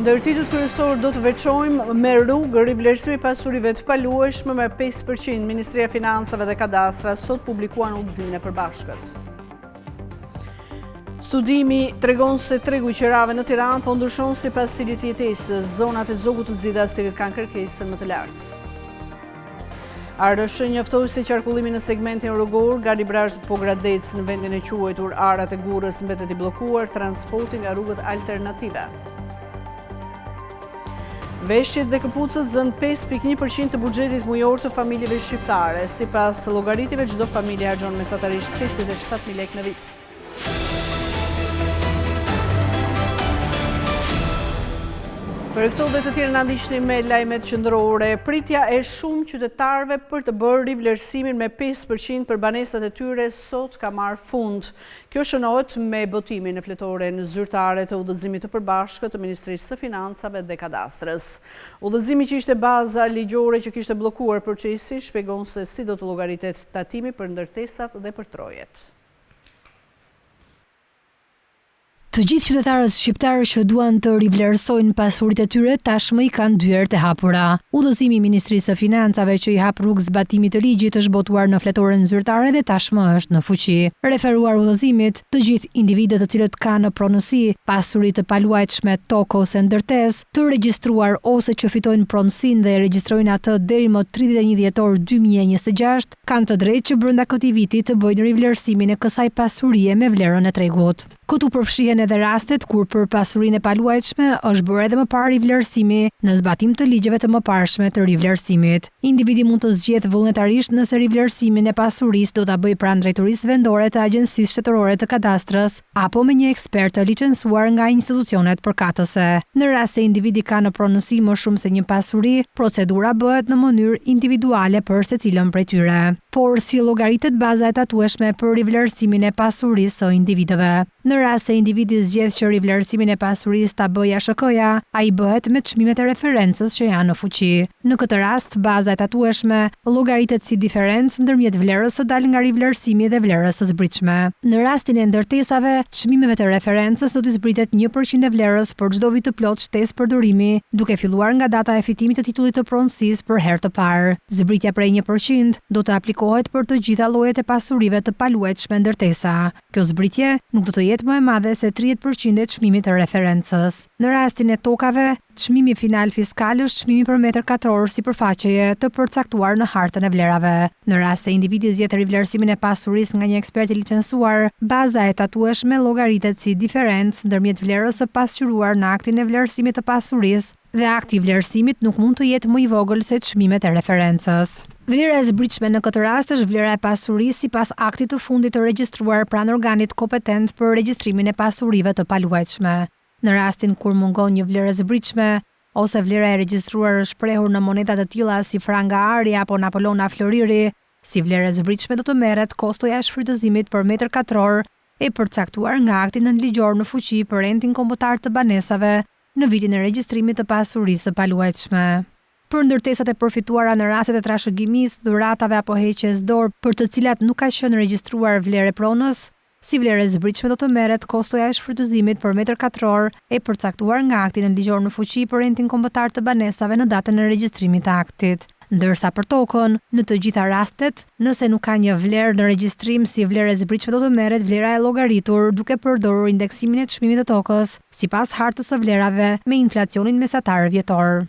Ndër titujt kryesor do të veçojmë me rrugë rivlerësimi pasurive të paluajshme me 5%. Ministria e Financave dhe Kadastra sot publikuan udhëzimin e përbashkët. Studimi tregon se tregu i qerave në Tiranë po ndryshon sipas stilit jetesës. Zonat e zogut të zgjidhura stilit kanë kërkesën më të lartë. Arsh njoftoi se qarkullimi në segmentin rrugor nga Librazh po Gradec në vendin e quajtur Arat e Gurrës mbetet i bllokuar transporti nga rrugët alternative. Veshjet dhe këpucët zën 5.1% të buxhetit mujor të familjeve shqiptare. Sipas llogaritive, çdo familje harxhon mesatarisht 57.000 lekë në vit. Për këto dhe të tjerë në ndishni me lajmet qendrore, pritja e shumë qytetarëve për të bërë rivlerësimin me 5% për banesat e tyre sot ka marrë fund. Kjo shënohet me botimin e fletoren zyrtare të udhëzimit të përbashkët të Ministrisë së Financave dhe Kadastrës. Udhëzimi që ishte baza ligjore që kishte bllokuar procesin shpjegon se si do të llogaritet tatimi për ndërtesat dhe për trojet. Të gjithë qytetarët shqiptarë që duan të rivlerësojnë pasuritë e tyre tashmë i kanë dyert e hapura. Udhëzimi i Ministrisë së Financave që i hap rrugë zbatimit të ligjit është botuar në fletoren zyrtare dhe tashmë është në fuqi. Referuar udhëzimit, të gjithë individët të cilët kanë në pronësi pasuri të paluajtshme, tokë ose ndërtesë, të regjistruar ose që fitojnë pronësinë dhe e regjistrojnë atë deri më 31 dhjetor 2026, kanë të drejtë që brenda këtij viti të bëjnë rivlerësimin e kësaj pasurie me vlerën e tregut. Këtu përfshihen edhe rastet kur për pasurinë e paluajtshme është bërë edhe më parë rivlerësimi në zbatim të ligjeve të mëparshme të rivlerësimit. Individi mund të zgjedhë vullnetarisht nëse rivlerësimin e pasurisë do ta bëjë pranë drejtorisë vendore të Agjencisë Shtetërore të Kadastrës apo me një ekspert të licencuar nga institucionet përkatëse. Në rast se individi ka në pronësi më shumë se një pasuri, procedura bëhet në mënyrë individuale për secilën prej tyre. Por si llogaritet baza e tatueshme për rivlerësimin e pasurisë së individëve. Në rast se individi zgjedh që rivlerësimin e pasurisë ta bëjë ASHK-ja, ai bëhet me çmimet e referencës që janë në fuqi. Në këtë rast, baza e tatueshme llogaritet si diferencë ndërmjet vlerës së dalë nga rivlerësimi dhe vlerës së zbritshme. Në rastin e ndërtesave, çmimeve të referencës do të zbritet 1% e vlerës për çdo vit të plot shtesë përdorimi, duke filluar nga data e fitimit të titullit të pronësisë për herë të parë. Zbritja prej 1% do të aplikohet për të gjitha llojet e pasurive të paluajtshme ndërtesa. Kjo zbritje nuk do të jetë më e madhe se 30% e çmimit të referencës. Në rastin e tokave, çmimi final fiskal është çmimi për metër katror sipërfaqeje të përcaktuar në hartën e vlerave. Në rast se individi zgjedh rivlerësimin e pasurisë nga një ekspert i licencuar, baza e tatueshme llogaritet si diferencë ndërmjet vlerës së pasqyruar në aktin e vlerësimit të pasurisë dhe akti i vlerësimit nuk mund të jetë më i vogël se çmimet e referencës. Vlera e zbritshme në këtë rast është vlera e pasurisë sipas aktit të fundit të regjistruar pranë organit kompetent për regjistrimin e pasurive të paluajtshme. Në rastin kur mungon një vlerë e zbritshme ose vlera e regjistruar është shprehur në moneda të tilla si franga ari apo Napolona Floriri, si vlerë e zbritshme do të merret kostoja e shfrytëzimit për metër katror e përcaktuar nga akti nënligjor në fuqi për rentin kombëtar të banesave në vitin e regjistrimit të pasurisë së paluajtshme. Për ndërtesat e përfituara në rastet e trashëgimisë, dhuratave apo heqjes dorë për të cilat nuk ka qenë regjistruar vlerë pronës, si vlerë e zbritshme do të merret kostoja e shfrytëzimit për metër katror e përcaktuar nga akti nënligjor në fuqi për rentin kombëtar të banesave në datën e regjistrimit të aktit. Ndërsa për tokën, në të gjitha rastet, nëse nuk ka një vlerë në regjistrim si vlerë e zbritshme do të merret vlera e llogaritur duke përdorur indeksimin e çmimit të tokës sipas hartës së vlerave me inflacionin mesatar vjetor.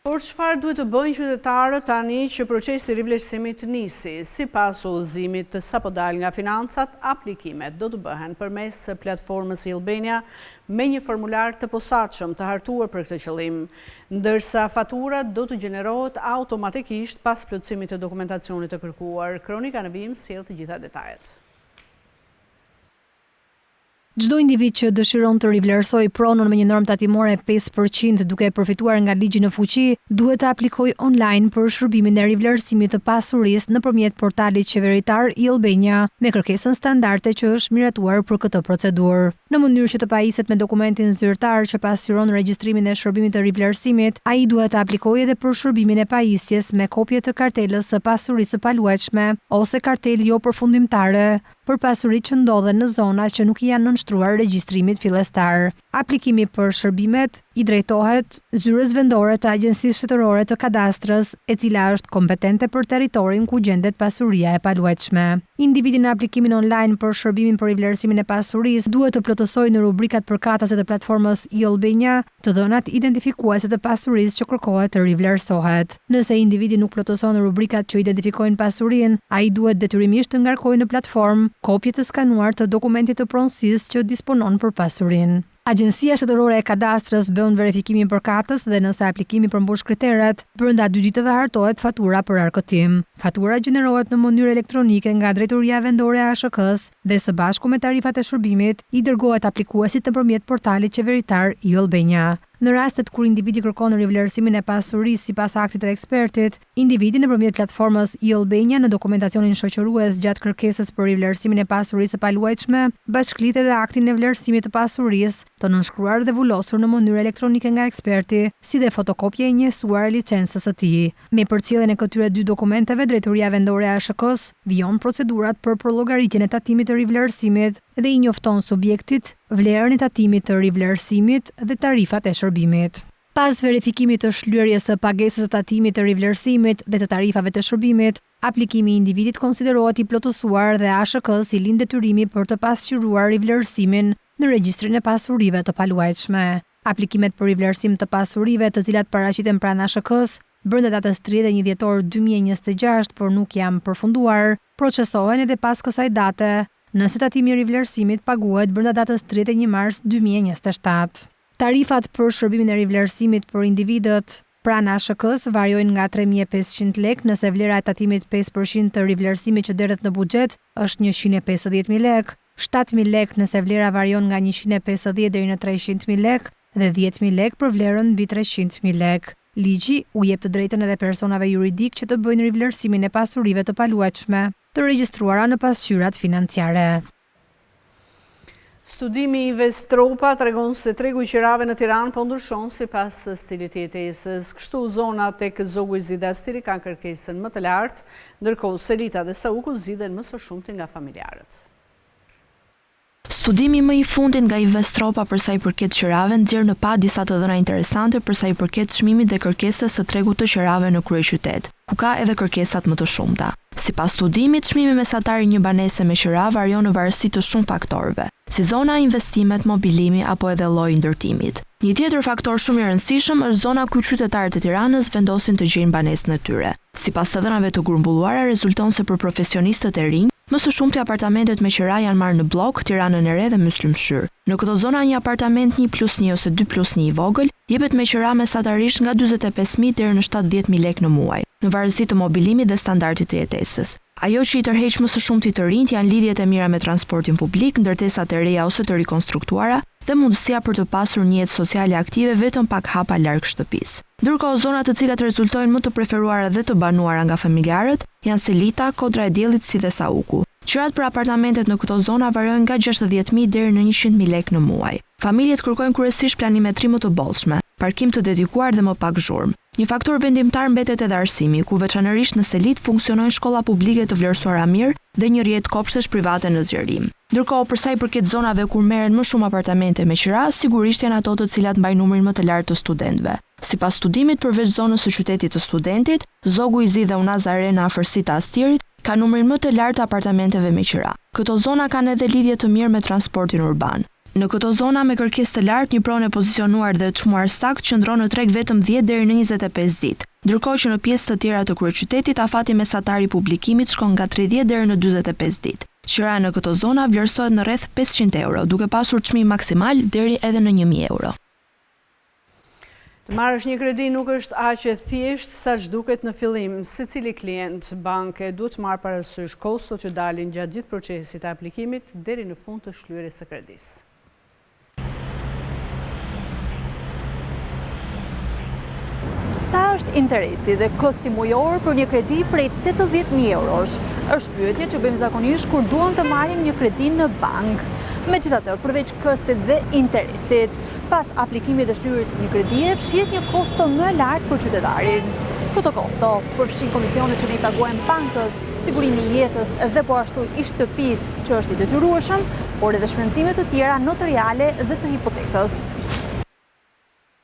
Por çfarë duhet të bëjnë qytetarët tani që procesi i rivlerësimit nisi? Sipas udhëzimit të sapo dal nga financat, aplikimet do të bëhen përmes platformës Albania me një formular të posaçëm të hartuar për këtë qëllim, ndërsa fatura do të gjenerohet automatikisht pas plotësimit të dokumentacionit të kërkuar. Kronika në vijim sjell të gjitha detajet. Çdo individ që dëshiron të rivlerësojë pronën me një normë tatimore 5% duke përfituar nga ligji në fuqi, duhet të aplikojë online për shërbimin e rivlerësimit të pasurisë nëpërmjet portalit qeveritar i Albania, me kërkesën standarde që është miratuar për këtë procedurë. Në mënyrë që të pajiset me dokumentin zyrtar që pasqyron regjistrimin e shërbimit të rivlerësimit, ai duhet të aplikojë edhe për shërbimin e pajisjes me kopje të kartelës së pasurisë së paluajtshme ose kartelë jo përfundimtare, për pasuritë që ndodhen në zona që nuk janë nënshtruar regjistrimit fillestar. Aplikimi për shërbimet i drejtohet zyrës vendore të Agjencisë Shtetërore të Kadastrës, e cila është kompetente për territorin ku gjendet pasuria e paluajtshme. Individi në aplikimin online për shërbimin për rivlerësimin e pasurisë duhet të plotësojë në rubrikat përkatëse të platformës iOlbania të dhënat identifikuese të pasurisë që kërkohet të rivlerësohet. Nëse individi nuk plotëson në rubrikat që identifikojnë pasurinë, ai duhet detyrimisht të ngarkojë në platformë kopje të skanuar të dokumentit të pronësisë që disponon për pasurinë. Agjencia Shtetërore e Kadastrës bën verifikimin përkatës dhe nëse aplikimi përmbush kriteret, brenda 2 ditëve hartohet fatura për arkëtim. Fatura gjenerohet në mënyrë elektronike nga Drejtoria Vendore e ASHK-s dhe së bashku me tarifat e shërbimit i dërgohet aplikuesit nëpërmjet portalit qeveritar iOlbania. Në rastet kur individi kërkon rivlerësimin e pasurisë sipas aktit të ekspertit, individi nëpërmjet platformës iOlbania në dokumentacionin shoqërues gjatë kërkesës për rivlerësimin e pasurisë së paluajtshme, bashkëlit edhe aktin e vlerësimit të pasurisë, të nënshkruar dhe vulosur në mënyrë elektronike nga eksperti, si dhe fotokopje e njësuar e licencës së tij. Me përcjelljen e këtyre 2 dokumenteve, Drejtoria Vendore e ASHK-s vijon procedurat për llogaritjen e tatimit të rivlerësimit dhe i njofton subjektit vlerën e tatimit të rivlerësimit dhe tarifat e shërbimit. Pas verifikimit të shlyerjes së pagesës së tatimit të rivlerësimit dhe të tarifave të shërbimit, aplikimi i individit konsiderohet i plotësuar dhe ASHK-s i lind detyrimi për të pasqyruar rivlerësimin në regjistrin e pasurive të paluajtshme. Aplikimet për rivlerësim të pasurive, të cilat paraqiten pranë ASHK-s brenda datës 31 dhjetor 2026, por nuk janë përfunduar, procesohen edhe pas kësaj date, nëse tatimi i rivlerësimit paguhet brenda datës 31 mars 2027. Tarifat për shërbimin e rivlerësimit për individët pranë ASHK-s variojnë nga 3.500 lekë nëse vlera e tatimit 5% të rivlerësimit që derret në buxhet është 150.000 lekë, 7.000 lekë nëse vlera varion nga 150 deri në 300.000 lekë dhe 10.000 lekë për vlerën mbi 300.000 lekë. Ligji u jep të drejtën edhe personave juridik që të bëjnë rivlerësimin e pasurive të paluajtshme të regjistruara në pasqyrat financiare. Studimi i Vestropa tregon se tregu i qirave në Tiranë po ndryshon sipas stilit të jetesës. Kështu zonat tek Zogu i Zi dhe Astiri kanë kërkesën më të lartë, ndërkohë Selita dhe Sauku zgjidhen më së shumti nga familjarët. Studimi më i fundit nga i Vestropa për sa i përket qirave nxjerr në pa disa të dhëna interesante për sa i përket çmimit dhe kërkesës së tregut të qirave në kryeqytet, ku ka edhe kërkesat më të shumta. Sipas studimit, çmimi mesatar i një banese me qira varion në varësi të shumë faktorëve, si zona investimet, mobilimi apo edhe lloji i ndërtimit. Një tjetër faktor shumë i rëndësishëm është zona ku qytetarët e Tiranës vendosin të gjejnë banesën e tyre. Sipas të dhënave të grumbulluara, rezulton se për profesionistët e rinj, më së shumti apartamentet me qira janë marrë në blok, Tiranën e Re dhe Myslimshyr. Në këto zona një apartament 1+1 ose 2+1 i vogël jepet me qira mesatarisht nga 45.000 deri në 70.000 lekë në muaj, në varësi të mobilimit dhe standardit të jetesës. Ajo që i tërheq më së shumti të rinjt janë lidhjet e mira me transportin publik, ndërtesat e reja ose të rikonstruktuara dhe mundësia për të pasur një jetë sociale aktive vetëm pak hapa larg shtëpisë. Ndërkohë zonat të cilat rezultojnë më të preferuara dhe të banuara nga familjarët janë Selita, Kodra e Diellit si dhe Sauku. Qirat për apartamentet në këto zona varojnë nga 60.000 deri në 100.000 lekë në muaj. Familjet kërkojnë kryesisht planimetri më të bollshme, parkim të dedikuar dhe më pak zhurmë. Një faktor vendimtar mbetet edhe arsimi, ku veçanërisht në Selit funksionojnë shkolla publike të vlerësuara mirë dhe një rrjet kopshtesh private në zgjerim. Ndërkohë, për sa i përket zonave kur merren më shumë apartamente me qira, sigurisht janë ato të cilat mbajnë numrin më të lartë të studentëve. Sipas studimit, përveç zonës së qytetit të studentit, Zogu i Zi dhe Unaza e Re në afërsitë të Astirit ka numrin më të lartë të apartamenteve me qira. Këto zona kanë edhe lidhje të mirë me transportin urban. Në këto zona me kërkesë të lartë, një pronë e pozicionuar dhe çmuar sakt qëndron në treg vetëm 10 deri në 25 ditë, ndërkohë që në pjesë të tjera të kryeqytetit afati mesatar i publikimit shkon nga 30 deri në 45 ditë. Qira në këto zona vlerësohet në rreth 500 euro, duke pasur çmim maksimal deri edhe në 1.000 euro. Të marrësh një kredi nuk është aq e thjeshtë sa ç'duket në fillim. Secili klient banke duhet të marrë parasysh kostot që dalin gjatë gjithë procesit të aplikimit deri në fund të shlyerjes së kredisë. Sa është interesi dhe kosti mujor për një kredi prej 80.000 eurosh? Është pyetje që bëjmë zakonisht kur duam të marrim një kredi në bankë. Megjithatë, përveç kostit dhe interesit, pas aplikimit dhe shlyerjes së një kredie, fshihet një kosto më lartë për qytetarin. Këto kosto përfshin komisionet që ne I paguajmë bankës, sigurimi I jetës dhe po ashtu I shtëpisë që është I detyrueshëm, por edhe shpenzime të tjera notariale dhe të hipotekës.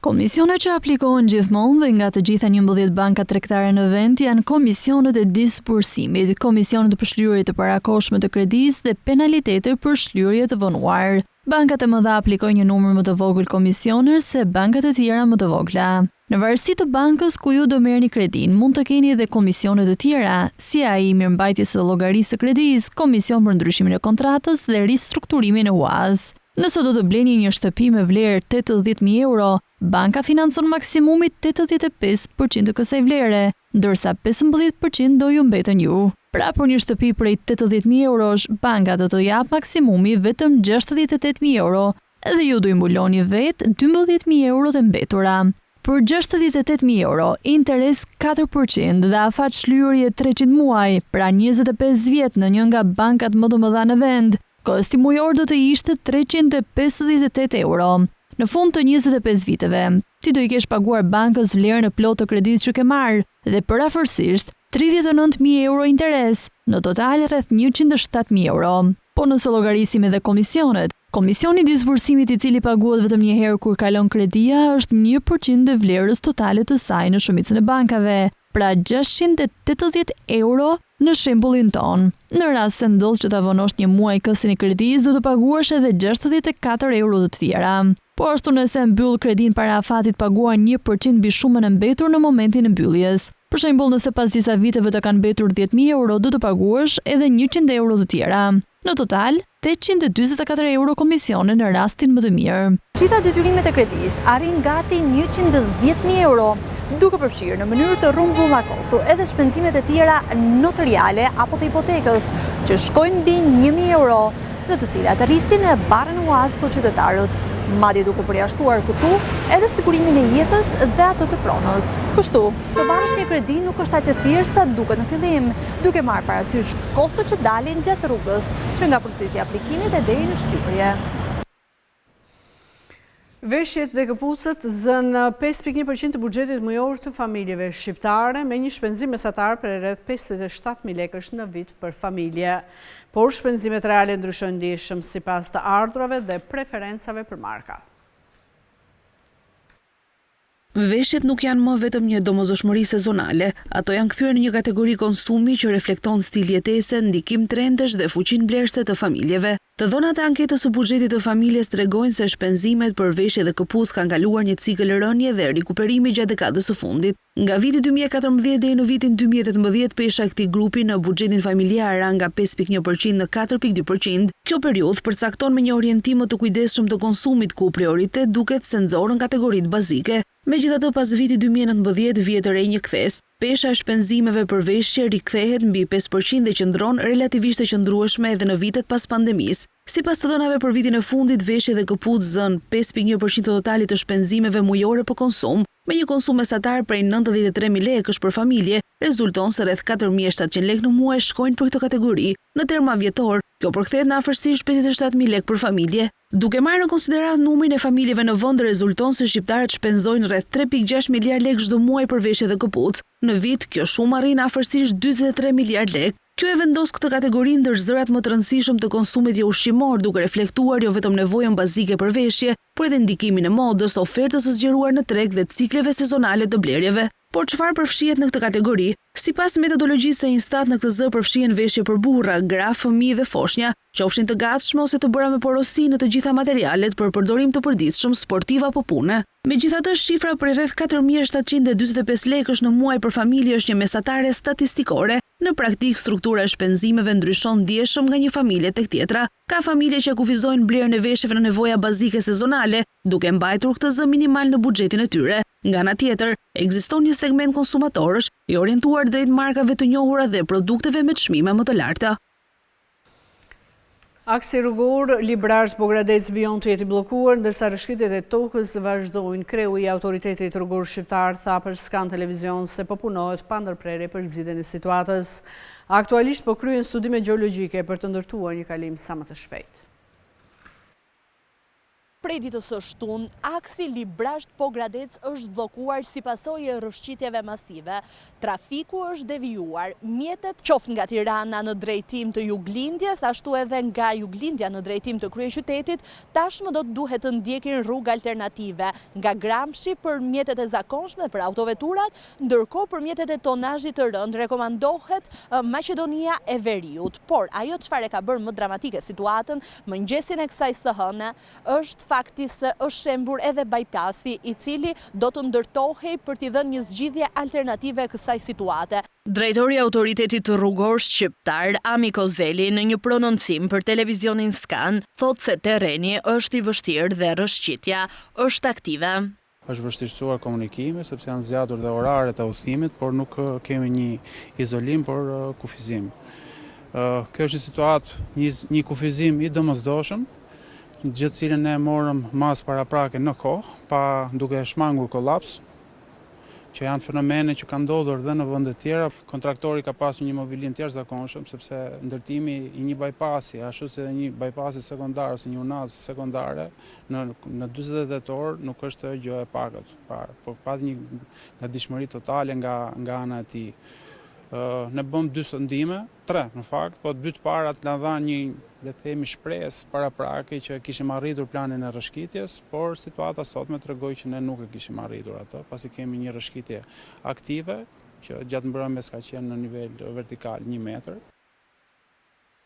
Komisionet që aplikohen gjithmonë dhe nga të gjitha 11 banka tregtare në vend janë komisionet e disbursimit, komisionet për shlyerje të parakohshme të kredisë dhe penalitete për shlyerje të vonuar. Bankat e mëdha aplikojnë një numër më të vogël komisionesh se bankat e tjera më të vogla. Në varësi të bankës ku ju do merrni kredin, mund të keni edhe komisione të tjera, si ai mirëmbajtjes së llogarisë së kredisë, komision për ndryshimin e kontratës dhe ristrukturimin e UAZ. Nëse do të bleni një shtëpi me vlerë 80.000 euro, banka financon maksimumi 85% të kësaj vlere, ndërsa 15% do ju mbeten ju. Pra për një shtëpi prej 80.000 eurosh, banka do të jap maksimumi vetëm 68.000 euro, dhe ju do I mbuloni vetë 12.000 euro të mbetura. Për 68.000 euro, interes 4% dhe afat shlyerje 300 muaj, pra 25 vjet në një nga bankat më të mëdha në vend, kosti mujor do të ishte 358 euro. Në fund të 25 viteve, ti do I kesh paguar bankës vlerën e plotë të kredisë që ke marrë dhe përafërsisht 39.000 euro interes, në total rreth 107.000 euro. Po nëse llogarisim edhe komisionet, komisioni I disbursimit I cili paguhet vetëm një herë kur kalon kredia është 1% e vlerës totale të saj në shumicën e bankave, pra 680 euro në shembullin ton. Në rast se ndodh që ta vonosh një muaj kësin e kredisë, do të paguash edhe 64 euro të tjera. Po ashtu nëse mbyll kredin para afatit paguar 1% mbi shumën e mbetur në momentin e mbylljes. Për shembull, nëse pas disa viteve të kanë mbetur 10.000 euro, do të paguash edhe 100 euro të tjera. Në total, 844 euro komisione në rastin më të mirë. Gjitha detyrimet e kredisë arrin gati 110.000 euro, duke përfshirë në mënyrë të rrumbullakosu edhe shpenzimet e tjera notariale apo të hipotekës, që shkojnë mbi 1.000 euro, në të cilat rrisin e barrën UAZ për qytetarët, madje duke përjashtuar këtu edhe sigurimin e jetës dhe atë të pronës. Kështu, të marrësh një kredi nuk është aq e thjeshtë sa duket në fillim, duke marrë parasysh kostot që dalin gjatë rrugës, që nga procesi I aplikimit e deri në shtypje. Veshjet dhe këpucët zënë 5.1% të buxhetit mujor të familjeve shqiptare me një shpenzim mesatar për rreth 57.000 lekësh në vit për familje. Por shpenzimet reale ndryshojnë ndjeshëm sipas të ardhurave dhe preferencave për marka. Veshjet nuk janë më vetëm një domosdoshmëri sezonale, ato janë kthyer në një kategori konsumi që reflekton stil jetese, ndikim trendesh dhe fuqinë blerëse të familjeve. Të dhënat e anketës së buxhetit të familjes tregojnë se shpenzimet për veshje dhe këpucë kanë kaluar një cikël rënje dhe rikuperimi gjatë dekadës së fundit. Nga viti 2014 deri në vitin 2018, pesha e këtij grupi në buxhetin familjar ra nga 5.1% në 4.2%. Kjo periudhë përcakton me një orientim më të kujdesshëm të konsumit ku prioritet duket se nxorën kategoritë bazike. Megjithatë, pas vitit 2019 vjet të re një kthes, pesha e shpenzimeve për veshje rikthehet mbi 5% dhe qëndron relativisht e qëndrueshme edhe në vitet pas pandemisë. Sipas të dhënave për vitin e fundit, veshje dhe këpucë zënë 5.1% të totalit të shpenzimeve mujore për konsum, me një konsum mesatar prej 93.000 lekësh për familje, rezulton se rreth 4.700 lekë në muaj shkojnë për këtë kategori. Në terma vjetor, kjo përkthehet në afërsisht 57.000 lekë për familje. Duke marrë në konsiderat numrin e familjeve në vend, rezulton se shqiptarët shpenzojnë rreth 3.6 miliard lekë çdo muaj për veshje dhe këpucë. Në vit, kjo shumë arrin afërsisht 43 miliard lekë. Kjo e vendos këtë kategori ndër zërat më të rëndësishëm të konsumit jo ushqimor, duke reflektuar jo vetëm nevojën bazike për veshje, por edhe ndikimin e modës, ofertës së zgjeruar në treg dhe cikleve sezonale të blerjeve. Por çfarë përfshihet në këtë kategori? Sipas metodologjisë së Instat, në këtë zë përfshihen veshje për burra, gra, fëmijë dhe foshnja, qofshin të gatshme ose të bëra me porosi në të gjitha materialet për përdorim të përditshëm, sportiv apo pune. Megjithatë, shifra për rreth 4.745 lekësh në muaj për familje është një mesatare statistikore. Në praktik, struktura e shpenzimeve ndryshon ndjeshëm nga një familje tek tjetra. Ka familje që kufizojnë blerjen e veshjeve në nevoja bazike sezonale, duke mbajtur këtë zë minimal në buxhetin e tyre. Nga ana tjetër, ekziston një segment konsumatorësh i orientuar drejt markave të njohura dhe produkteve me çmime më të larta. Aksi rrugor Librazh Bogradec vijon të jetë bllokuar, ndërsa rrëshqitjet e tokës vazhdojnë. Kreu I autoritetit rrugor shqiptar tha për Skan Televizion se po punohet pa ndërprerje për zgjidhjen e situatës. Aktualisht po kryen studime gjeologjike për të ndërtuar një kalim sa më të shpejtë. Prej ditës së shtunë, aksi Librasht Pogradec është bllokuar si pasojë e rrëshqitjeve masive. Trafiku është devijuar, mjetet qoftë nga Tirana në drejtim të juglindjes, ashtu edhe nga juglindja në drejtim të kryeqytetit, tashmë do të duhet të ndjekin rrugë alternative nga Gramshi për mjetet e zakonshme për autoveturat, ndërkohë për mjetet e tonazhit të rënd rekomandohet Maqedonia e Veriut. Por ajo çfarë ka bërë më dramatike situatën, mëngjesin e kësaj së hëne, është fakti se është shembur edhe bypassi i cili do të ndërtohej për t'i dhënë një zgjidhje alternative kësaj situate. Drejtori i Autoritetit Rrugor Shqiptar, Ami Kozeli, në një prononcim për televizionin Skan, thotë se terreni është i vështirë dhe rrëshqitja është aktive. Është vështirësuar komunikimi, sepse janë zgjatur dhe oraret e udhëtimit, por nuk kemi një izolim, por kufizim. Kjo është një situatë, një kufizim i domosdoshëm, gjithë cilën ne morëm mas paraprake në kohë, pa duke shmangur kolaps, që janë fenomene që kanë ndodhur dhe në vende tjera. Kontraktori ka pasur një mobilim të jashtëzakonshëm, sepse ndërtimi i një bypassi, ashtu si një bypassi sekondar ose një unazë sekondare në 48 orë nuk është gjë e pakët, por pat një gatishmëri totale nga ana e tij. Ne bëm 2 sondime, 3 në fakt, po të 2 të parat na dhanë një, le të themi, shpresë paraprake që kishim arritur planin e rrëshqitjes, por situata sotme tregoi që ne nuk e kishim arritur atë, pasi kemi një rrëshqitje aktive që gjatë mbrëmjes ka qenë në nivel vertikal 1 metër.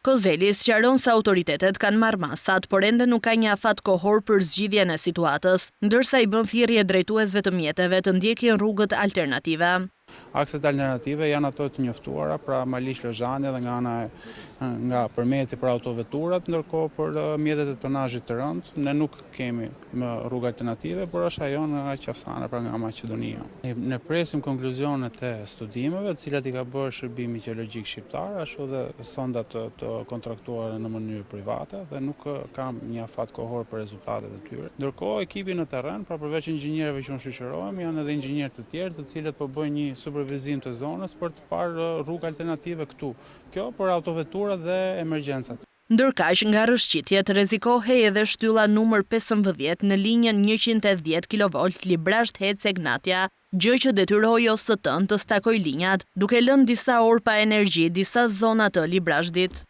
Kozeli sqaron se autoritetet kanë marrë masat, por ende nuk ka një afat kohor për zgjidhjen e situatës, ndërsa i bën thirrje drejtuesve të mjeteve të ndjekin rrugët alternative. Akset alternative janë ato të njoftuara, pra Malish Lozhani dhe nga përmeti për autoveturat, ndërkohë për mjetet e tonazhit të rënd, ne nuk kemi rrugë alternative, por është ajo nga Qafsana, pra nga Maqedonia. Ne presim konkluzionet e studimeve, të cilat i ka bërë Shërbimi Gjeologjik Shqiptar, ashtu dhe sondat të kontraktuara në mënyrë private, dhe nuk kam një afat kohor për rezultatet e tyre. Ndërkohë ekipi në terren, pra përveç inxhinierëve që unë shoqërohem, janë edhe inxhinierë të tjerë, të cilët po bëjnë një supervizim të zonës për të parë rrugë alternative këtu. Kjo për autoveturat dhe emergjencat. Ndërkaq nga rrëshqitjet rrezikohej edhe shtylla numër 15 në linjën 110 kV Librasht Hece Gnatja, gjë që detyroi OST-n të stakoj linjat, duke lënë disa orë pa energji disa zona të Librashtit.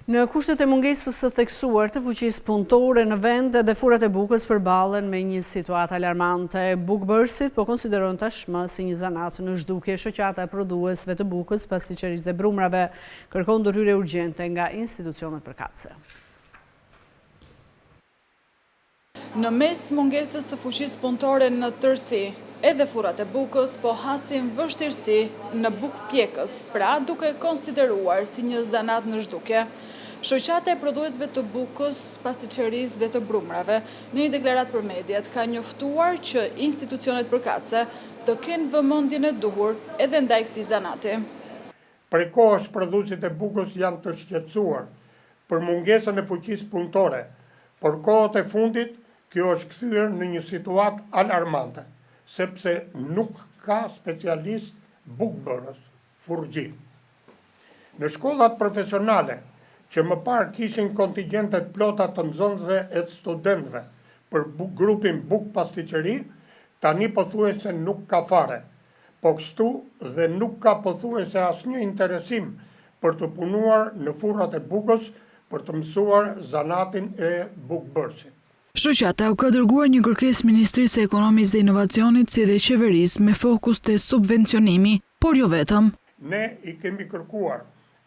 Në kushtet e mungesës së theksuar të fuqisë punëtore në vend dhe furat e bukës përballen me një situatë alarmante. Bukbërësit po konsideron tashmë si një zanat në zhdukje. Shoqata e prodhuesve të bukës, pasticërisë dhe brumrave kërkon ndërhyrje urgjente nga institucionet përkatëse. Në mes mungesës së fuqisë punëtore në tërësi, edhe furat e bukës po hasin vështirësi në bukë pjekës, pra duke konsideruar si një zanat në zhdukje. Shoqata e prodhuesve të bukës, pasticërisë dhe të brumrave, në një deklarat për mediat, ka njoftuar që institucionet përkatëse të kenë vëmendjen e duhur edhe ndaj këtij zanati. Prej kohësh prodhuesit e bukës janë të shqetësuar për mungesën e fuqisë punëtore, por kohët e fundit kjo është kthyer në një situatë alarmante, sepse nuk ka specialist bukbërës, furgji. Në shkollat profesionale, që më parë kishin kontingjentet plota të nxënësve e të studentëve për grupin bukë pasticëri, tani pothuajse nuk ka fare, po kështu dhe nuk ka pothuajse asnjë interesim për të punuar në furrat e bukës për të mësuar zanatin e bukbërësit. Shoqata ka dërguar një kërkesë Ministrisë së Ekonomisë dhe Inovacionit si dhe qeverisë me fokus te subvencionimi, por jo vetëm. Ne i kemi kërkuar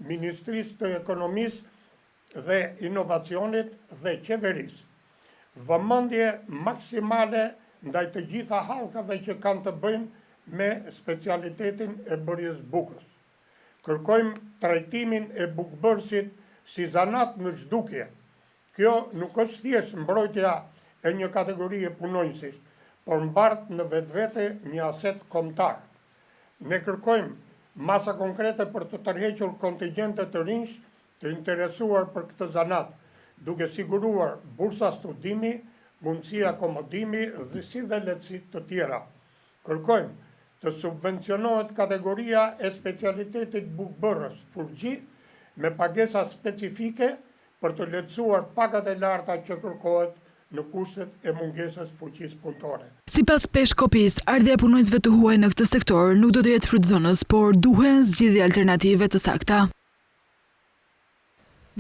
Ministrisë të Ekonomisë dhe Inovacionit dhe qeverisë vëmendje maksimale ndaj të gjitha hallkave që kanë të bëjnë me specialitetin e bërjes bukës. Kërkojmë trajtimin e bukbërësit si zanat në zhdukje. Kjo nuk është thjesht mbrojtja e një kategorie punonjësish, por mbart në vetvete një aset kombëtar. Ne kërkojmë masa konkrete për të tërhequr kontingjente të rinj të interesuar për këtë zanat, duke siguruar bursa studimi, mundësi akomodimi dhe si dhe lehtësi të tjera. Kërkojmë të subvencionohet kategoria e specialitetit bukbërës furgji me pagesa specifike për të lehtësuar pagat e larta që kërkohet në kushtet e mungesës fuqisë punëtore. Sipas Peshkopis, ardhja e punonjësve të huaj në këtë sektor nuk do të jetë frutëdhënës, por duhen zgjidhje alternative të sakta.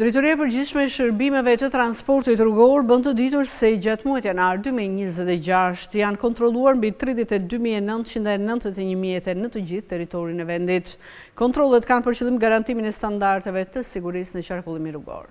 Drejtoria e Përgjithshme e Shërbimeve të Transportit Rrugor bën të ditur se gjatë muajit janar 2026 janë kontrolluar mbi 32.991 mjete në të gjithë territorin e vendit. Kontrollet kanë për qëllim garantimin e standardeve të sigurisë në qarkullimin rrugor.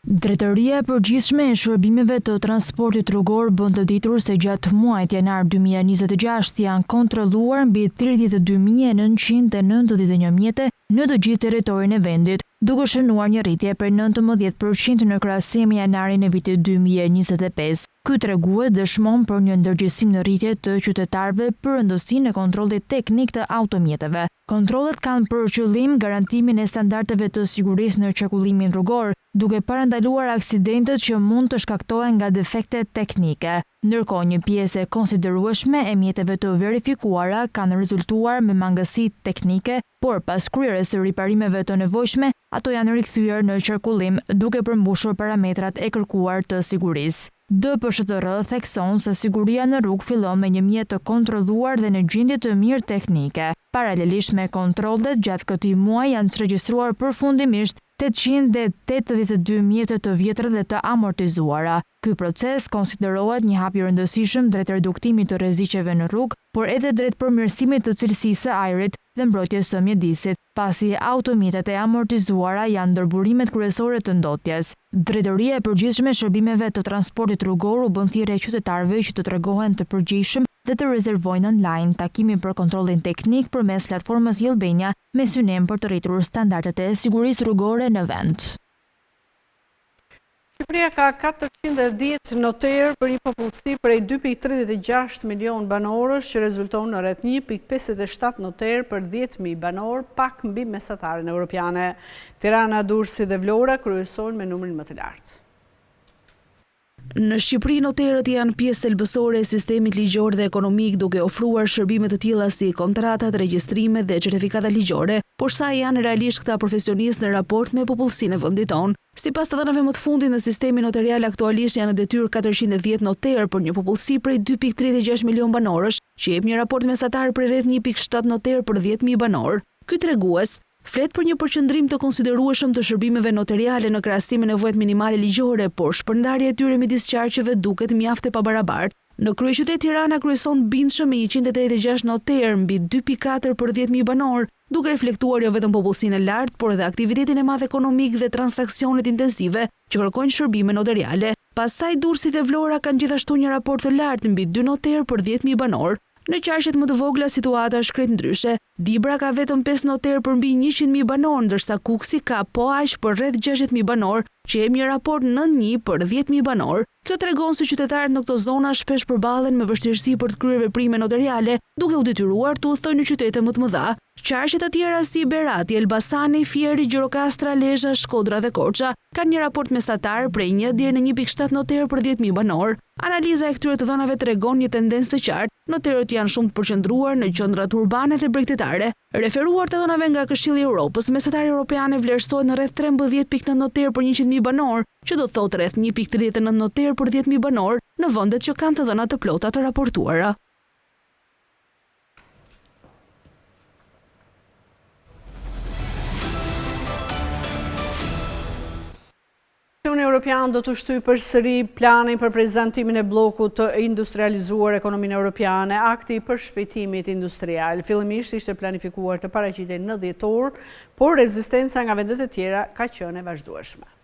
Drejtoria e Përgjithshme e Shërbimeve të Transportit Rrugor bën të ditur se gjatë muajit janar 2026 janë kontrolluar mbi 32.991 mjete në të gjithë territorin e vendit, duke shënuar një rritje për 19% në krahasim me janarin e vitit 2025. Ky tregues dëshmon për një ndërgjegjësim në rritje të qytetarëve për rëndësinë e kontrollit teknik të automjeteve. Kontrollet kanë për qëllim garantimin e standardeve të sigurisë në qarkullimin rrugor, duke parandaluar aksidentet që mund të shkaktohen nga defekte teknike. Ndërkohë, një pjesë e konsiderueshme e mjeteve të verifikuara kanë rezultuar me mangësi teknike, por pas kryerjes së riparimeve të nevojshme, ato janë rikthyer në qarkullim duke përmbushur parametrat e kërkuar të sigurisë. DPSHTR thekson se siguria në rrugë fillon me një mjet të kontrolluar dhe në gjendje të mirë teknike. Paralelisht me kontrollet, gjatë këtij muaji janë regjistruar përfundimisht 882 mjete të vjetra dhe të amortizuara. Ky proces konsiderohet një hap i rëndësishëm drejt reduktimit të rreziqeve në rrugë, por edhe drejt përmirësimit të cilësisë së ajrit dhe mbrojtjes së mjedisit, pasi automjetet e amortizuara janë ndërburimet kryesore të ndotjes. Drejtoria e Përgjithshme e Shërbimeve të Transportit Rrugor u bën thirrje qytetarëve që të tregohen të përgjegjshëm dhe të rezervojnë online takimin për kontrollin teknik përmes platformës Jelbenia me synim për të rritur standardet e sigurisë rrugore në vend. Shqipëria ka 410 noterë për një popullsi prej 2.36 milion banorësh që rezulton në rreth 1.57 noterë për 10.000 banorë, pak mbi mesataren evropiane. Tirana, Durrësi dhe Vlora kryesojnë me numrin më të lartë. Në Shqipëri, noterët janë pjesë thelbësore e sistemit ligjor dhe ekonomik, duke ofruar shërbime të tilla si kontratat, regjistrime dhe certifikata ligjore, por sa janë realisht këta profesionistë në raport me popullsinë e vendit tonë. Sipas të dhënave më të fundit në sistemin notarial aktualisht janë në detyrë 410 noterë për një popullsi prej 2.36 milion banorësh, që jep një raport mesatar për rreth 1.7 noterë për 10.000 banorë. Ky tregues flet për një përqendrim të konsiderueshëm të shërbimeve notariale në krahasim me nevojat minimale ligjore, por shpërndarja e tyre midis qarqeve duket mjaft e pabarabartë. Në kryeqytet Tirana kryeson bindshëm me 186 noterë mbi 2.4 për 10.000 banorë, duke reflektuar jo vetëm popullsinë e lartë, por edhe aktivitetin e madh ekonomik dhe transaksionet intensive që kërkojnë shërbime notariale. Pastaj Durrësi dhe Vlora kanë gjithashtu një raport të lartë mbi 2 noterë për 10.000 banorë. Në qarqet më të vogla situata shkret ndryshe. Dibra ka vetëm 5 noterë për mbi 100.000 banorë, ndërsa Kuksi ka po aq për rreth 60.000 banorë, që jep një raport 9.1 për 10.000 banorë. Kjo tregon se qytetarët në këto zona shpesh përballen me vështirësi për të kryer veprime notariale, duke u detyruar të udhëtojnë në qytete më të mëdha. Qarqet të tjera si Berati, Elbasani, Fieri, Gjirokastra, Lezhë, Shkodra dhe Korça kanë një raport mesatar prej 1 deri në 1.7 noterë për 10.000 banorë. Analiza e këtyre të dhënave tregon një tendencë të qartë. Noterët janë shumë të përqendruar në qendrat urbane dhe bregtetare. Referuar të dhënave nga Këshilli i Evropës, mesatari evropiane vlerësohet në rreth 13.9 noterë për 100.000 banorë, që do thotë rreth 1.39 noterë për 10.000 banorë në vendet që kanë të dhëna të plota të raportuara. Komisioni Evropian do të shtyjë përsëri planin për prezantimin e bllokut të industrializuar ekonominë europiane, akti për shpejtimit industrial. Fillimisht ishte planifikuar të paraqitej në dhjetor, por rezistenca nga vendet e tjera ka qenë e vazhdueshme.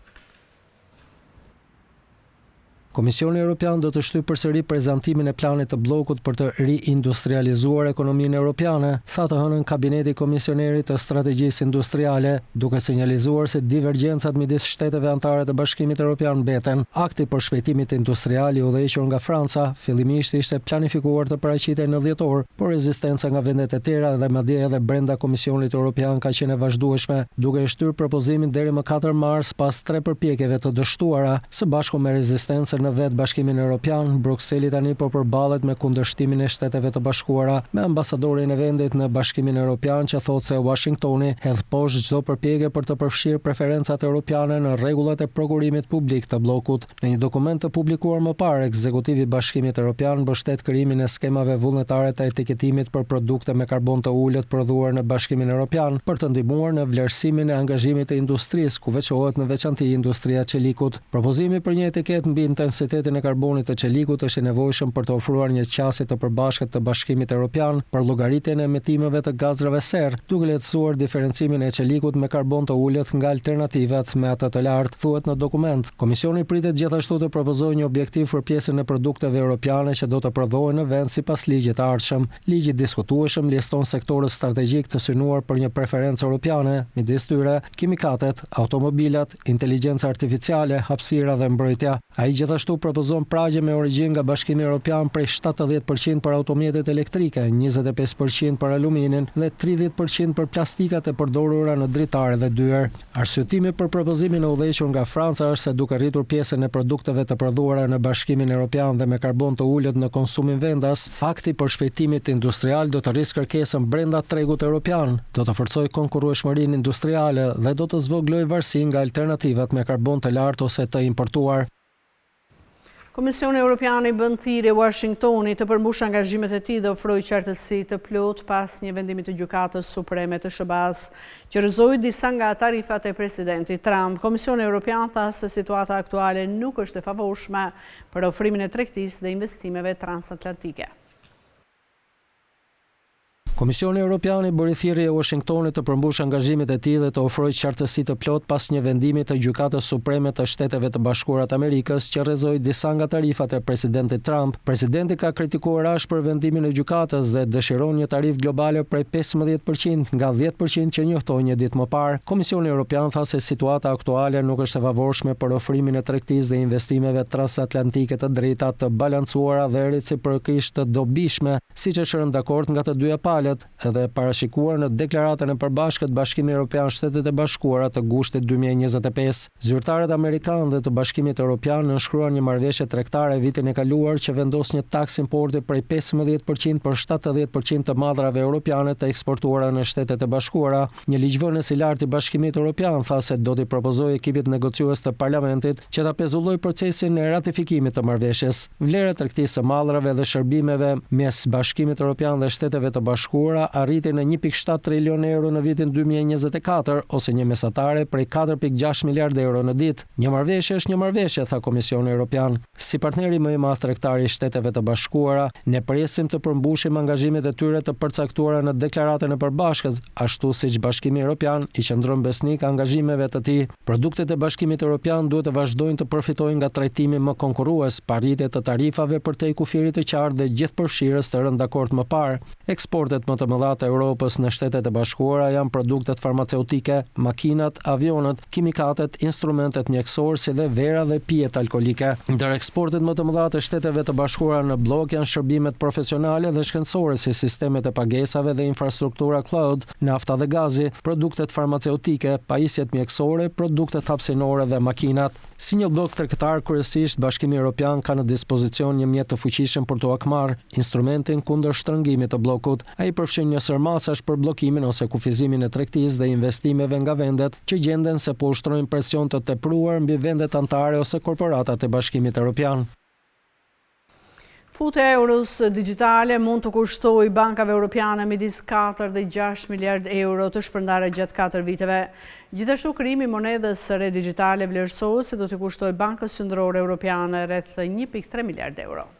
Komisioni Evropian do të shtyjë përsëri prezantimin e planit të bllokut për të riindustrializuar ekonominë europiane, tha të hënën kabineti komisionerit të strategjisë industriale, duke sinjalizuar se divergjencat midis shteteve anëtare të Bashkimit Evropian mbeten. Akti për shpejtimit industrial i udhëhequr nga Franca fillimisht ishte planifikuar të paraqitej në dhjetor, por rezistenca nga vendet e tjera dhe madje edhe brenda Komisionit Evropian ka qenë e vazhdueshme, duke shtyr propozimin deri më 4 mars pas 3 përpjekjeve të dështuara, së bashku me rezistencën ndër në vetë Bashkimin Evropian, Brukseli tani po përballet me kundërshtimin e Shteteve të Bashkuara me ambasadorin e vendit në Bashkimin Evropian që thotë se Washingtoni hedh poshtë çdo përpjekje për të përfshirë preferencat europiane në rregullat e prokurimit publik të bllokut. Në një dokument të publikuar më parë, ekzekutivi i Bashkimit Evropian mbështet krijimin e skemave vullnetare të etiketimit për produkte me karbon të ulët prodhuar në Bashkimin Evropian për të ndihmuar në vlerësimin e angazhimit të industrisë, ku veçohet në veçantë industria e çelikut. Propozimi për një etiket mbi intensitetin e karbonit të çelikut është i nevojshëm për të ofruar një qasje të përbashkët të Bashkimit Evropian për llogaritjen e emetimeve të gazrave serë, duke lehtësuar diferencimin e çelikut me karbon të ulët nga alternativat me atë të lartë, thuhet në dokument. Komisioni pritet gjithashtu të propozojë një objektiv për pjesën e produkteve europiane që do të prodhohen në vend sipas ligjit të ardhshëm. Ligji i diskutueshëm liston sektorët strategjik të synuar për një preferencë europiane, midis tyre kimikatet, automobilat, inteligjenca artificiale, hapësira dhe mbrojtja. Ai gjithashtu propozon pragje me origjinë nga Bashkimi Evropian prej 70% për automjetet elektrike, 25% për aluminin dhe 30% për plastikat e përdorura në dritare dhe dyer. Arsyetimi për propozimin e udhëhequr nga Franca është se duke rritur pjesën e produkteve të prodhuara në Bashkimin Evropian dhe me karbon të ulët në konsumin vendas, akti për shpejtimit industrial do të rrisë kërkesën brenda tregut evropian, do të forcojë konkurrueshmërinë industriale dhe do të zvoglojë varësinë nga alternativat me karbon të lartë ose të importuar. Komisioni Evropian i bën thirrje Washingtonit të përmbushë angazhimet e tij dhe ofroi qartësi të plotë pas një vendimi të Gjykatës Supreme të SBA-s që rrëzoi disa nga tarifat e presidentit Trump. Komisioni Evropian tha se situata aktuale nuk është e favorshme për ofrimin e tregtisë dhe investimeve transatlantike. Komisioni Evropian i bëri thirrje Washingtonit të përmbushë angazhimet e tij dhe të ofrojë qartësi të plotë pas një vendimi të Gjykatës Supreme të Shteteve të Bashkuara të Amerikës që rrëzoi disa nga tarifat e presidentit Trump. Presidenti ka kritikuar ashpër vendimin e gjykatës dhe dëshiron një tarifë globale prej 15% nga 10% që njoftoi një ditë më parë. Komisioni Evropian tha se situata aktuale nuk është e favorshme për ofrimin e tregtisë dhe investimeve transatlantike të drejta, të balancuara dhe reciprokisht të dobishme, siç është rënë dakord nga të dyja palët, edhe parashikuar në deklaratën e përbashkët Bashkimi Evropian Shtetet e Bashkuara të gushtit 2025. Zyrtarët amerikanë dhe të Bashkimit Evropian nënshkruan një marrëveshje tregtare vitin e kaluar që vendos një taksë importi prej 15% për 70% të madrave europiane të eksportuara në Shtetet e Bashkuara. Një ligjvënës i lartë i Bashkimit Evropian tha se do t'i propozojë ekipit negociues të Parlamentit që ta pezullojë procesin e ratifikimit të marrëveshjes. Vlera e tregtisë së madrave dhe shërbimeve mes Bashkimit Evropian dhe Shteteve të Bashkuara arriti në 1.7 trilion euro në vitin 2024 ose një mesatare prej 4.6 miliard euro në ditë. Një marrëveshje është një marrëveshje, tha Komisioni Evropian. Si partneri më i madh tregtar i Shteteve të Bashkuara, ne presim të përmbushim angazhimet e tyre të përcaktuara në deklaratën e përbashkët, ashtu siç Bashkimi Evropian i qëndron besnik angazhimeve të tij. Produktet e Bashkimit Evropian duhet të vazhdojnë të përfitojnë nga trajtimi më konkurrues, paritje të tarifave për te kufirit të qartë dhe gjithëpërfshirës të rënë dakord më parë. Eksportet më të mëdha të Europës në Shtetet e Bashkuara janë produktet farmaceutike, makinat, avionët, kimikatet, instrumentet mjekësorë si dhe vera dhe pijet alkolike. Ndër eksportet më të mëdha të Shteteve të Bashkuara në blok janë shërbimet profesionale dhe shkencore si sistemet e pagesave dhe infrastruktura cloud, nafta dhe gazi, produktet farmaceutike, pajisjet mjekësore, produktet hapësinore dhe makinat. Si një blok tregtar, kryesisht Bashkimi Evropian ka në dispozicion një mjet të fuqishëm për të akmarrë instrumentin kundër shtrëngimit të bllokut. Ai përfshin një sërmasash për bllokimin ose kufizimin e tregtisë dhe investimeve nga vendet që gjenden se po ushtrojnë presion të tepruar mbi vendet anëtare ose korporatat e Bashkimit Evropian. Futja e euros digjitale mund të kushtojë bankave europiane midis 4 dhe 6 miliard euro të shpërndarë gjatë 4 viteve. Gjithashtu krijimi i monedhës së re digjitale vlerësohet se do të kushtojë Bankës Qendrore Europiane rreth 1.3 miliard euro.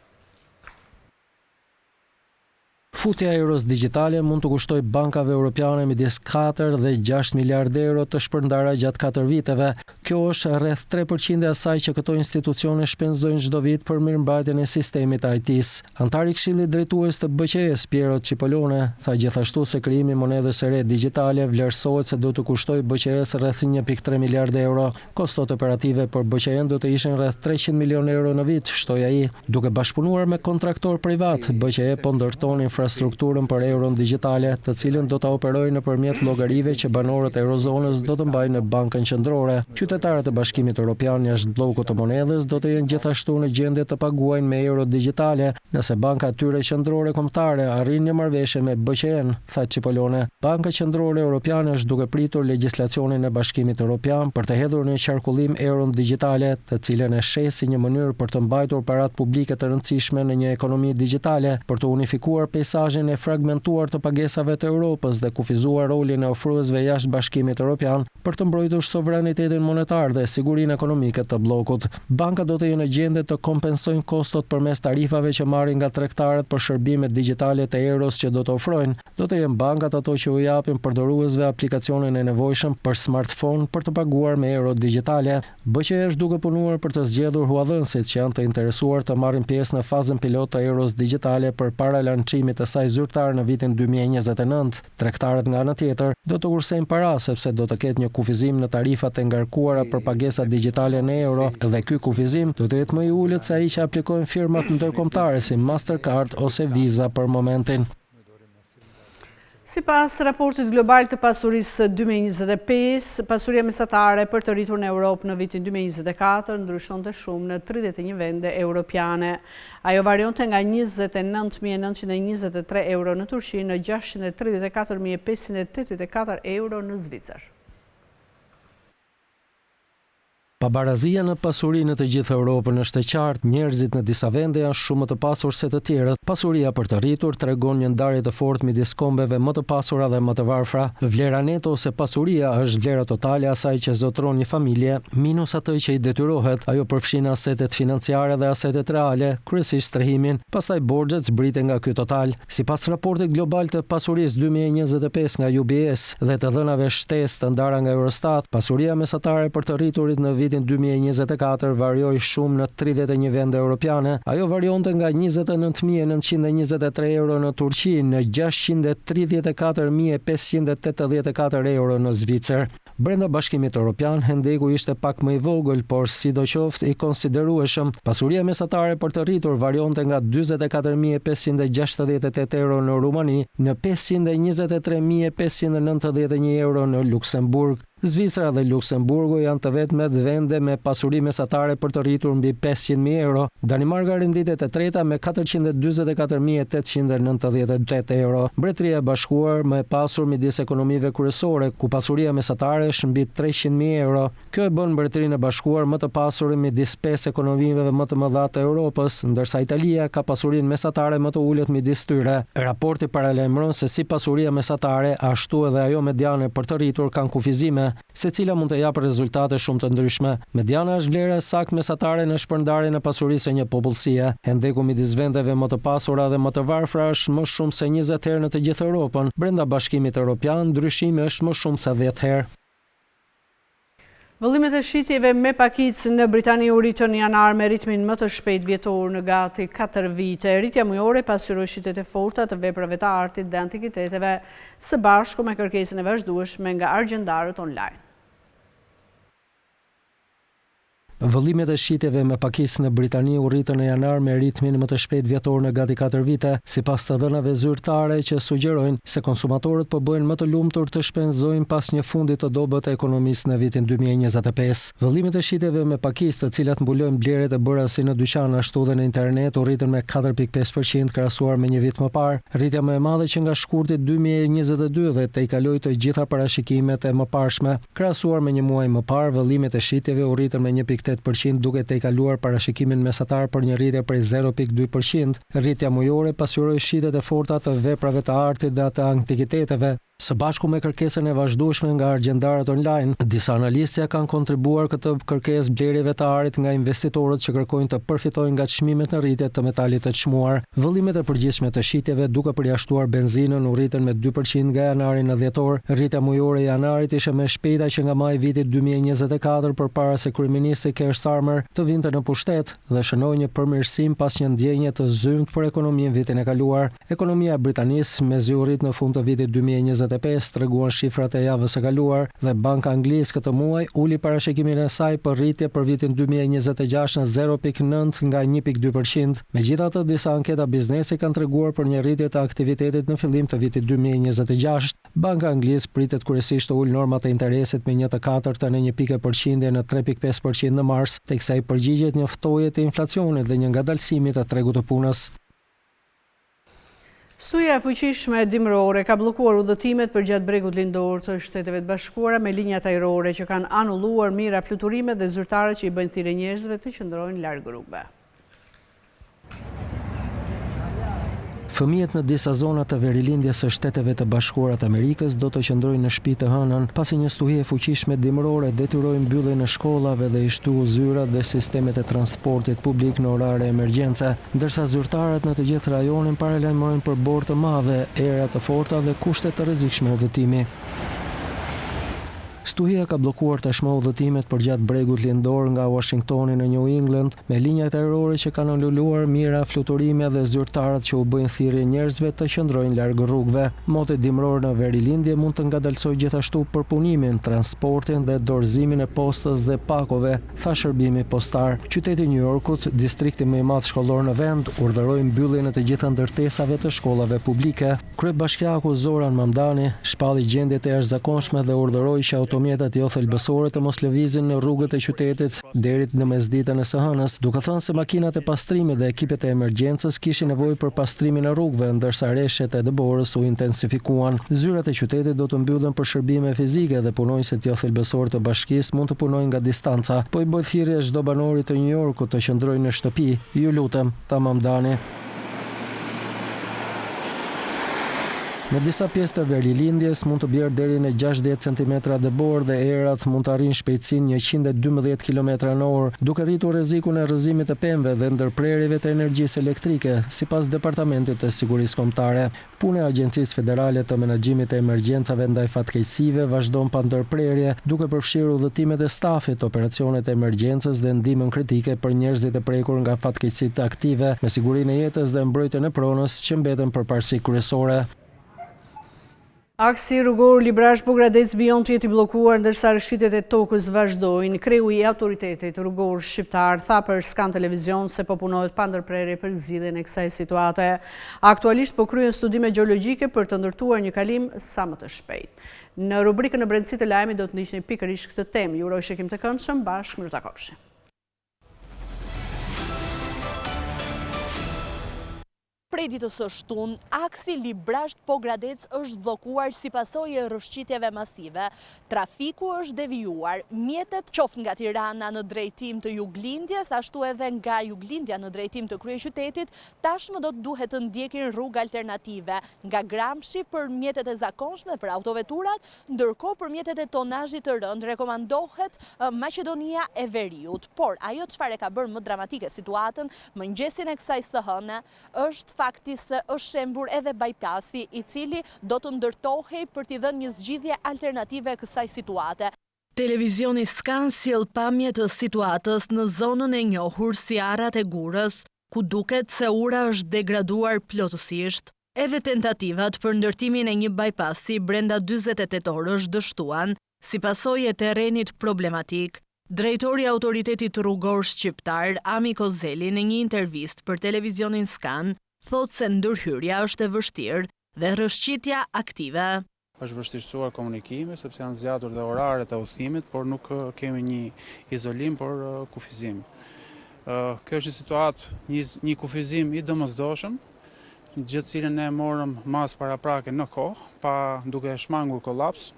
Futja e euros digjitale mund të kushtojë bankave europiane midis 4 dhe 6 miliard euro të shpërndara gjatë 4 viteve. Kjo është rreth 3% e asaj që këto institucione shpenzojnë çdo vit për mirëmbajtjen e sistemit IT-s. Antari i Këshillit Drejtues të BCE-s, Piero Cipollone, tha gjithashtu se krijimi i monedhës së re digjitale vlerësohet se do të kushtojë BCE-s rreth 1.3 miliard euro. Kostot operative për BCE-n do të ishin rreth 300 milion euro në vit, shtoi ai. Duke bashkëpunuar me kontraktor privat, BCE po ndërton infrastrukturën për euron digjitale, të cilën do ta operojë nëpërmjet llogarive që banorët e eurozonës do të mbajnë në Bankën Qendrore. Qytetarët e Bashkimit Evropian jashtë bllokut të monedhës do të jenë gjithashtu në gjendje të paguajnë me euro digjitale, nëse banka e tyre qendrore kombëtare arrin një marrëveshje me BCE-n, tha Cipollone. Banka Qendrore Evropiane është duke pritur legjislacionin e Bashkimit Evropian për të hedhur në qarkullim euron digjitale, të cilën e sheh si një mënyrë për të mbajtur paratë publike të rëndësishme në një ekonomi digjitale, për të unifikuar peizazhin e fragmentuar të pagesave të Europës dhe kufizuar rolin e ofruesve jashtë Bashkimit Evropian për të mbrojtur sovranitetin monetar dhe sigurinë ekonomike të bllokut. Banka do të jenë në gjendje të kompensojnë kostot përmes tarifave që marrin nga tregtarët për shërbimet digjitale të euros që do të ofrojnë. Do të jenë bankat ato që u japin përdoruesve aplikacionin e nevojshëm për smartphone për të paguar me euro digjitale. BCE është duke punuar për të zgjedhur huadhënësit që janë të interesuar të marrin pjesë në fazën pilot të euros digjitale përpara lançimit të saj zyrtar në vitin 2029. Tregtarët nga ana tjetër do të kursejnë para sepse do të ketë një kufizim në tarifat e ngarkuara për pagesat digjitale në euro dhe ky kufizim do të jetë më i ulët se ai që aplikojnë firmat ndërkombëtare si Mastercard ose Visa për momentin. Sipas raportit global të pasurisë 2025, pasuria mesatare për të rritur në Europë në vitin 2024 ndryshonte shumë në 31 vende europiane. Ajo varionte nga 29.923 euro në Turqi në 634.584 euro në Zvicër. Pabarazia në pasuri në të gjithë Europën është e qartë, njerëzit në disa vende janë shumë më të pasur se të tjerët. Pasuria për të rritur tregon një ndarje të fortë midis kombeve më të pasura dhe më të varfra. Vlera neto ose pasuria është vlera totale e asaj që zotron një familje, minus atë që i detyrohet. Ajo përfshin asetet financiare dhe asetet reale, kryesisht strehimin, pastaj borxhet zbriten nga ky total. Sipas raportit global të pasurisë 2025 nga UBS dhe të dhënave shtesë të ndara nga Eurostat, pasuria mesatare për të rriturit në vitin 2024 varioi shumë në 31 vende europiane. Ajo varionte nga 29.923 euro në Turqi në 634.584 euro në Zvicër. Brenda Bashkimit Evropian, hendeku ishte pak më i vogël, por sidoqoftë i konsiderueshëm. Pasuria mesatare për të rritur varionte nga 44.568 euro në Rumani në 523.591 euro në Luksemburg. Zvicra dhe Luksemburgu janë të vetmet vende me pasuri mesatare për të rritur mbi 500.000 euro. Danimarka renditet e treta me 444.898 euro. Mbretëria e Bashkuar më e pasur midis ekonomive kryesore, ku pasuria mesatare është mbi 300.000 euro. Kjo e bën Mbretërinë e Bashkuar më të pasur midis 5 ekonomive më të mëdha të Europës, ndërsa Italia ka pasurinë mesatare më të ulët midis tyre. Raporti paralajmëron se si pasuria mesatare, ashtu edhe ajo mediane për të rritur kanë kufizime, secila mund të japë rezultate shumë të ndryshme. Mediana është vlera e saktë mesatare në shpërndarjen e pasurisë së një popullsie. Hendeku midis vendeve më të pasura dhe më të varfra është më shumë se 20 herë në të gjithë Europën. Brenda Bashkimit Evropian, ndryshimi është më shumë se 10 herë. Vëllimet e shitjeve me pakicë në Britani u rritën janar me ritmin më të shpejt vjetor në gati 4 vite. Rritja mujore pasqyroi shitjet e forta të veprave të artit dhe antikiteteve së bashku me kërkesën e vazhdueshme nga argjendarët online. Vëllimet e shitjeve me pakicë në Britani u rritën në janar me ritmin më të shpejt vjetor në gati 4 vite, sipas të dhënave zyrtare që sugjerojnë se konsumatorët po bëjnë më të lumtur të shpenzojnë pas një fundi të dobët të ekonomisë në vitin 2025. Vëllimet e shitjeve me pakicë, të cilat mbulojnë blerjet e bëra si në dyqan ashtu dhe në internet, u rritën me 4.5% krahasuar me një vit më parë. Rritja më e madhe që nga shkurti 2022 dhe te i kaloi të gjitha parashikimet e mëparshme. Krahasuar me një muaj më parë, vëllimet e shitjeve u rritën me 1.8% duke te i kaluar parashikimin mesatar për një rritje prej 0.2%. Rritja mujore pasqyroi shitjet e forta të veprave të artit dhe të antikiteteve. Së bashku me kërkesën e vazhdueshme nga argjendarët online, disa analistë kanë kontribuar këtë kërkesë blerjeve të arit nga investitorët që kërkojnë të përfitojnë nga çmimet në rritje të metalit të çmuar. Vëllimet e përgjithshme të shitjeve duke përjashtuar benzinën u rritën me 2% nga janari në dhjetor. Rritja mujore e janarit ishte më e shpejta që nga maji i vitit 2024 përpara se kryeministri Keir Starmer të vinte në pushtet dhe shënoi një përmirësim pas një ndjenje të zymt për ekonominë vitin e kaluar. Ekonomia e Britanisë mezi u rrit në fund të vitit 2024 2025, treguan shifrat e javës së kaluar dhe Banka Angleze këtë muaj uli parashikimin e saj për rritje për vitin 2026 në 0.9 nga 1.2%. Megjithatë, disa anketa biznesi kanë treguar për një rritje të aktivitetit në fillim të vitit 2026. Banka Angleze pritet kryesisht të ulë normat e interesit me 1/4 në 1% në 3.5% në mars, teksa i përgjigjet një ftoje të inflacionit dhe një ngadalësimi të tregut të punës. Studia e fuqishme dimrore ka bllokuar udhëtimet për gjatë bregut lindor të Shteteve të Bashkuara me linjat ajrore që kanë anulluar mira fluturime dhe zyrtarët që i bëjnë thirrje njerëzve të qëndrojnë larg rrugëve. Fëmijët në disa zona të verilindjes së Shteteve të Bashkuara të Amerikës do të qëndrojnë në shtëpi të hënën, pasi një stuhi e fuqishme dimrore detyroi mbylljen e shkollave dhe i shtu zyrat dhe sistemet e transportit publik në orare emergjence, ndërsa zyrtarët në të gjithë rajonin paralajmërojnë për borë të madhe, era të forta dhe kushte të rrezikshme udhëtimi. Stuhia ka bllokuar tashmë udhëtimet për gjatë bregut lindor nga Washingtoni në New England, me linjat ajrore që kanë anulluar mira fluturime dhe zyrtarët që u bëjnë thirrje njerëzve të qëndrojnë larg rrugëve. Moti dimror në verilindje mund të ngadalsojë gjithashtu përpunimin, transportin dhe dorëzimin e postës dhe pakove, tha shërbimi postar. Qyteti i New Yorkut, distrikti më i madh shkollor në vend, urdhëroi mbylljen e të gjitha ndërtesave të shkollave publike. Kryebashkiaku Zoran Mamdani shpalli gjendjet e jashtëzakonshme dhe urdhëroi që automjetat jo thelbësore të mos lëvizin në rrugët e qytetit deri në mesditën e së hënës, duke thënë se makinat e pastrimit dhe ekipet e emergjencës kishin nevojë për pastrimin e rrugëve, ndërsa rreshtet e dëborës u intensifikuan. Zyrat e qytetit do të mbyllen për shërbime fizike dhe punonjësit jo thelbësor të bashkisë mund të punojnë nga distanca, po i bëj thirrje çdo banori të New Yorkut të qëndrojnë në shtëpi. Ju lutem, tha Mamdani. Në disa pjesë të verilindjes mund të bjerë deri në 60 cm dëbor dhe erat mund të arrijnë shpejtësinë 112 km/h, duke rritur rrezikun e rrëzimit të pemëve dhe ndërprerjeve të energjisë elektrike, sipas Departamentit të Sigurisë Kombëtare. Puna e Agjencisë Federale të Menaxhimit të Emergjencave ndaj fatkeqësive vazhdon pa ndërprerje, duke përfshirë udhëtimet e stafit, operacionet e emergjencës dhe ndihmën kritike për njerëzit e prekur nga fatkeqësitë aktive, me sigurinë e jetës dhe mbrojtjen e pronës që mbeten përparësi kryesore. Aksi rrugor Librash-Pogradec vijon të jetë i bllokuar ndërsa rishqitjet e tokës vazhdojnë. Kreu i autoritetit rrugor shqiptar tha për Skan Televizion se po punohet pa ndërprerje për zgjidhjen e kësaj situate. Aktualisht po kryen studime gjeologjike për të ndërtuar një kalim sa më të shpejt. Në rubrikën e brendësisë të lajmit do të ndiqni pikërisht këtë temë. Ju uroj shikim të këndshëm, bashkë miru takofshi. Prej ditës së shtunë, aksi Librasht-Pogradec është bllokuar si pasojë e rrëshqitjeve masive. Trafiku është devijuar, mjetet qoftë nga Tirana në drejtim të juglindjes, ashtu edhe nga juglindja në drejtim të kryeqytetit, tashmë do të duhet të ndjekin rrugë alternative nga Gramshi për mjetet e zakonshme për autoveturat, ndërkohë për mjetet e tonazhit të rënd rekomandohet Maqedonia e Veriut. Por ajo çfarë ka bërë më dramatike situatën, mëngjesin e kësaj së hëne, është fakti se është shembur edhe bypassi i cili do të ndërtohej për t'i dhënë një zgjidhje alternative kësaj situate. Televizioni Skan sjell pamje të situatës në zonën e njohur si Arrat e Gurës, ku duket se ura është degraduar plotësisht. Edhe tentativat për ndërtimin e një bypassi brenda 48 orësh dështuan, si pasojë e terrenit problematik. Drejtori i autoritetit rrugor shqiptar, Ami Kozeli, në një intervistë për televizionin Skan, thotë se ndërhyrja është e vështirë dhe rrëshqitja aktive. Është vështirësuar komunikimi, sepse janë zgjatur dhe oraret e udhëtimit, por nuk kemi një izolim, por kufizim. Kjo është një situatë, një kufizim i domosdoshëm, gjithë cilën ne morëm mas paraprake në kohë, pa duke shmangur kolaps,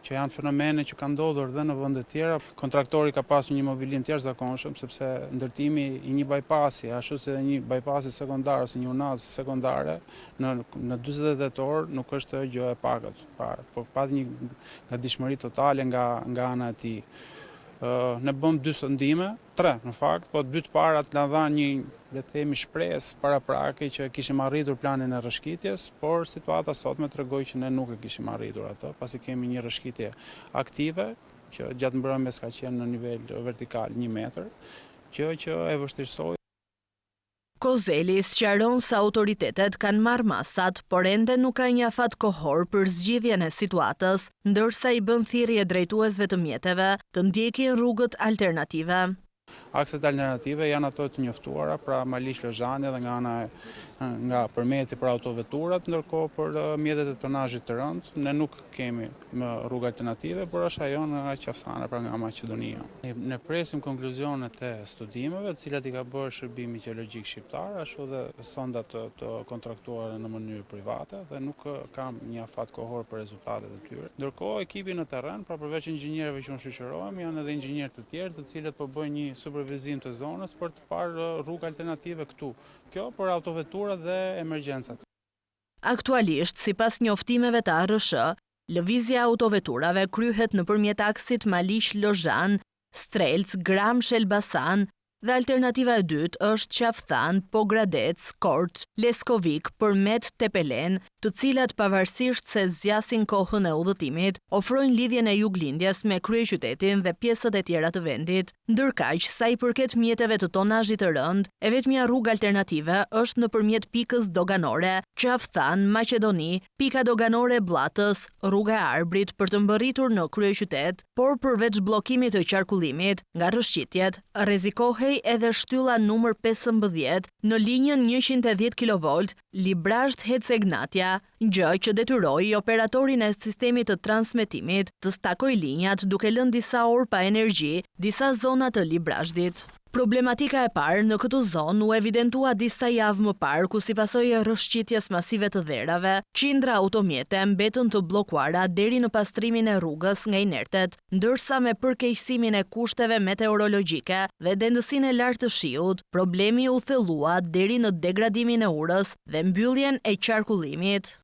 që janë fenomene që kanë ndodhur dhe në vende të tjera. Kontraktori ka pasur një mobilim të jashtëzakonshëm sepse ndërtimi i një bypassi, ashtu si një bypassi sekondar ose një unazë sekondare në 48 orë nuk është gjë e pakët, por pati një gatishmëri totale nga ana e tij. Ne bëm 2 sondime, 3 në fakt, po 2 të parat na dhanë një, le të themi, shpresë paraprake që kishim arritur planin e rrëshqitjes, por situata sot më tregoi që ne nuk e kishim arritur atë, pasi kemi një rrëshqitje aktive që gjatë mbrëmjes ka qenë në nivel vertikal 1 metër, që e vështirësoi. Kozeli sqaron se autoritetet kanë marrë masat, por ende nuk ka një afat kohor për zgjidhjen e situatës, ndërsa i bën thirrje drejtuesve të mjeteve të ndjekin rrugët alternative. Akset alternative janë ato të njoftuara, pra Malish Lozhani dhe nga përmeti për autoveturat, ndërkohë për mjetet e tonazhit të rënd, ne nuk kemi më rrugë alternative, por është ajo nga Qafthana, pra nga Maqedonia. Ne presim konkluzionet e studimeve, të cilat i ka bërë Shërbimi Gjeologjik Shqiptar, ashtu dhe sondat të kontraktuara në mënyrë private, dhe nuk kam një afat kohor për rezultatet e tyre. Ndërkohë, ekipi në terren, pra përveç inxhinierëve që unë shoqërohem, janë edhe inxhinierë të tjerë, të cilët po bëjnë një supervizim të zonës për të parë rrugë alternative këtu. Kjo për autoveturat dhe emergjencat. Aktualisht, sipas njoftimeve të ARSH, lëvizja e autoveturave kryhet nëpërmjet aksit Malish-Lozhan, Strelc-Gramsh-Elbasan dhe alternativa e dytë është Qafthan, Pogradec, Korç, Leskovik, Përmet, Tepelen, të cilat pavarësisht se zgjasin kohën e udhëtimit, ofrojnë lidhjen e juglindjes me kryeqytetin dhe pjesët e tjera të vendit. Ndërkaq, sa i përket mjeteve të tonazhit të rënd, e vetmja rrugë alternative është nëpërmjet pikës doganore, Qafthan, Maqedoni, pika doganore Blllatës, rruga e Arbrit për të mbërritur në kryeqytet, por përveç bllokimit të qarkullimit nga rrëshqitjet, rrezikohej edhe shtylla numër 15 në linjën 110 kV Librazht-Hecegnatia, gjë që detyroi operatorin e sistemit të transmetimit të stakoj linjat duke lënë disa orë pa energji disa zona të Librazhdit. Problematika e parë në këtë zonë u evidentua disa javë më parë, ku si pasojë e rrëshqitjes masive të dherave, qindra automjete mbetën të bllokuara deri në pastrimin e rrugës nga inertet, ndërsa me përkeqësimin e kushteve meteorologjike dhe dendësinë e lartë të shiut, problemi u thellua deri në degradimin e urës dhe mbylljen e qarkullimit.